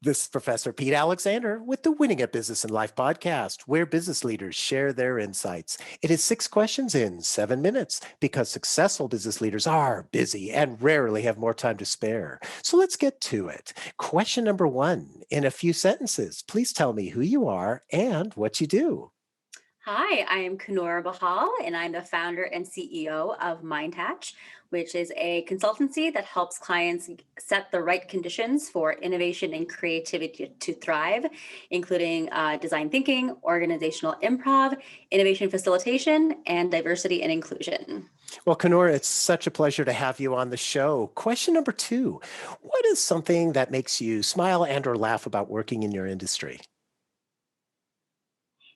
This is Professor Pete Alexander with the Winning at Business and Life podcast, where business leaders share their insights. It is 6 questions in 7 minutes because successful business leaders are busy and rarely have more time to spare. So let's get to it. Question number one, in a few sentences, please tell me who you are and what you do. Hi, I am Coonoor Behal, and I'm the founder and CEO of MindHatch, which is a consultancy that helps clients set the right conditions for innovation and creativity to thrive, including design thinking, organizational improv, innovation facilitation, and diversity and inclusion. Well, Coonoor, it's such a pleasure to have you on the show. Question number two, what is something that makes you smile and or laugh about working in your industry?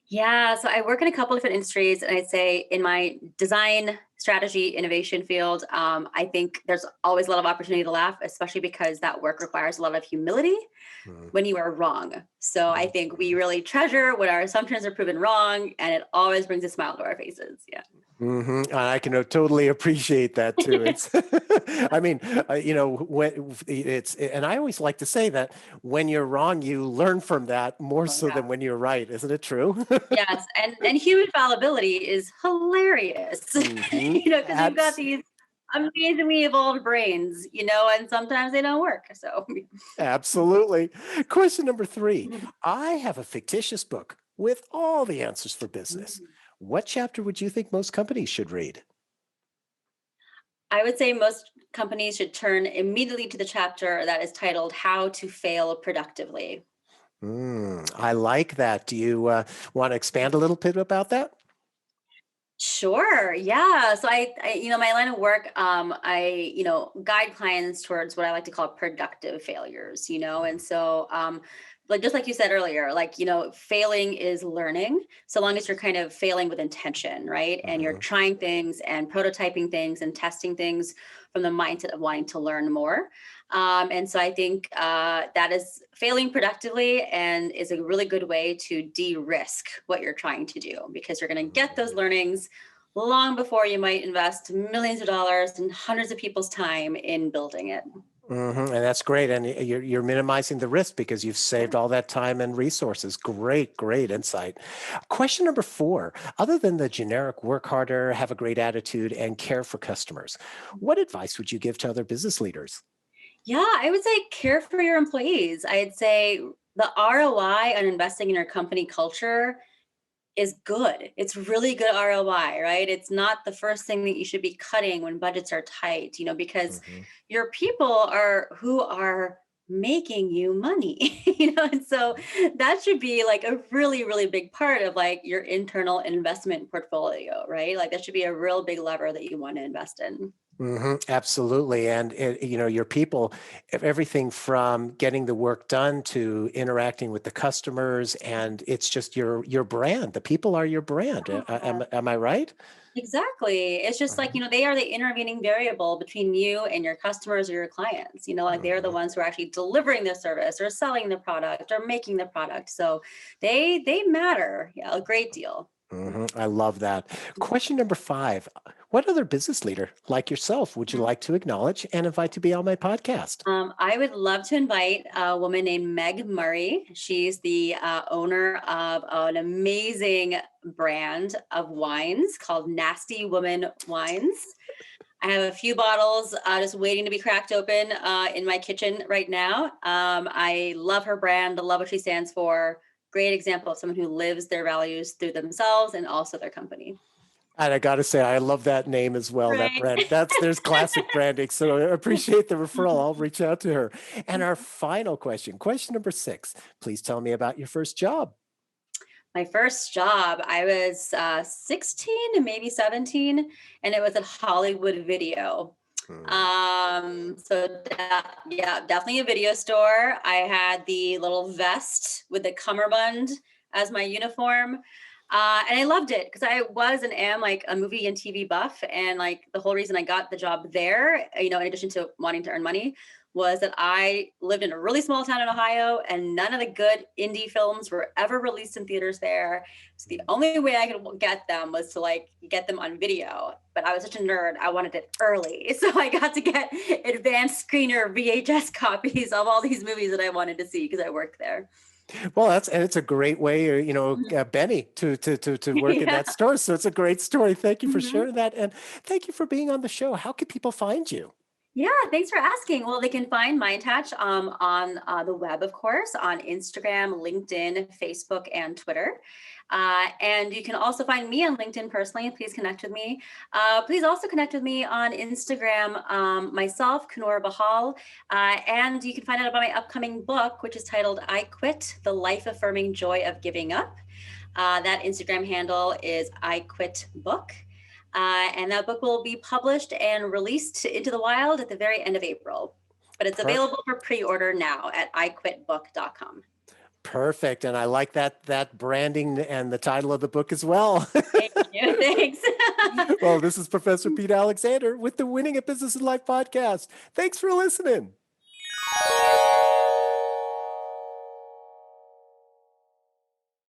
Yeah, so I work in a couple different industries, and I'd say in my design, strategy, innovation field, I think there's always a lot of opportunity to laugh, especially because that work requires a lot of humility when you are wrong. So I think we really treasure when our assumptions are proven wrong, and it always brings a smile to our faces. Yeah. I can totally appreciate that too. It's, I mean, when it's, and I always like to say that when you're wrong, you learn from that more Oh, so yeah. than when you're right. Isn't it true? Yes, and human fallibility is hilarious, hmm because we've got these amazingly evolved brains, and sometimes they don't work. So, Absolutely. Question number three. I have a fictitious book with all the answers for business. What chapter would you think most companies should read? I would say most companies should turn immediately to the chapter that is titled "How to Fail Productively." I like that. Do you want to expand a little bit about that? Sure. Yeah. So my line of work, guide clients towards what I like to call productive failures, and so, like, just like you said earlier, like, failing is learning so long as you're kind of failing with intention, right? And you're Mhm. trying things and prototyping things and testing things from the mindset of wanting to learn more. And so I think that is failing productively and is a really good way to de-risk what you're trying to do because you're going to get those learnings long before you might invest millions of dollars and hundreds of people's time in building it. And that's great. And you're minimizing the risk because you've saved Yeah. all that time and resources. Great, great insight. Question number four. Other than the generic work harder, have a great attitude, and care for customers, what advice would you give to other business leaders? Yeah, I would say care for your employees. I'd say the ROI on investing in your company culture is good. It's really good ROI, right? It's not the first thing that you should be cutting when budgets are tight, because Mhm. your people are who are making you money, and so that should be like a really, really big part of like your internal investment portfolio, right? Like that should be a real big lever that you want to invest in. Absolutely. And your people, everything from getting the work done to interacting with the customers, and it's just your brand. The people are your brand. Am I right? Exactly. It's just like, they are the intervening variable between you and your customers or your clients. Like they're the Mhm. ones who are actually delivering the service or selling the product or making the product. So they matter, yeah, a great deal. I love that. Question number five. What other business leader like yourself would you Mhm. like to acknowledge and invite to be on my podcast? I would love to invite a woman named Meg Murray. She's the owner of an amazing brand of wines called Nasty Woman Wines. I have a few bottles just waiting to be cracked open in my kitchen right now. I love her brand. I love what she stands for. Great example of someone who lives their values through themselves and also their company. And I got to say, I love that name as well, that Right. brand. There's classic branding. So I appreciate the referral. I'll reach out to her. And our final question number six. Please tell me about your first job. My first job, I was 16 and maybe 17, and it was at Hollywood Video. Hmm. Yeah, definitely a video store. I had the little vest with the cummerbund as my uniform. And I loved it because I was and am like a movie and TV buff. And like the whole reason I got the job there, in addition to wanting to earn money, was that I lived in a really small town in Ohio and none of the good indie films were ever released in theaters there. So the only way I could get them was to like get them on video. But I was such a nerd, I wanted it early. So I got to get advanced screener VHS copies of all these movies that I wanted to see because I worked there. Well, it's a great way, Benny, to work in Yeah. that store. So it's a great story. Thank you for Mhm. sharing that, and thank you for being on the show. How can people find you? Yeah, thanks for asking. Well, they can find Mind Touch on the web, of course, on Instagram, LinkedIn, Facebook, and Twitter. And you can also find me on LinkedIn personally. Please connect with me. Please also connect with me on Instagram, myself, Coonoor Behal. And you can find out about my upcoming book, which is titled I Quit, The Life Affirming Joy of Giving Up. That Instagram handle is I Quit Book. And that book will be published and released into the wild at the very end of April. But it's Per- available for pre-order now at iquitbook.com. Perfect, and I like that branding and the title of the book as well. Thank you. Thanks. Well, this is Professor Pete Alexander with the Winning at Business and Life podcast. Thanks for listening.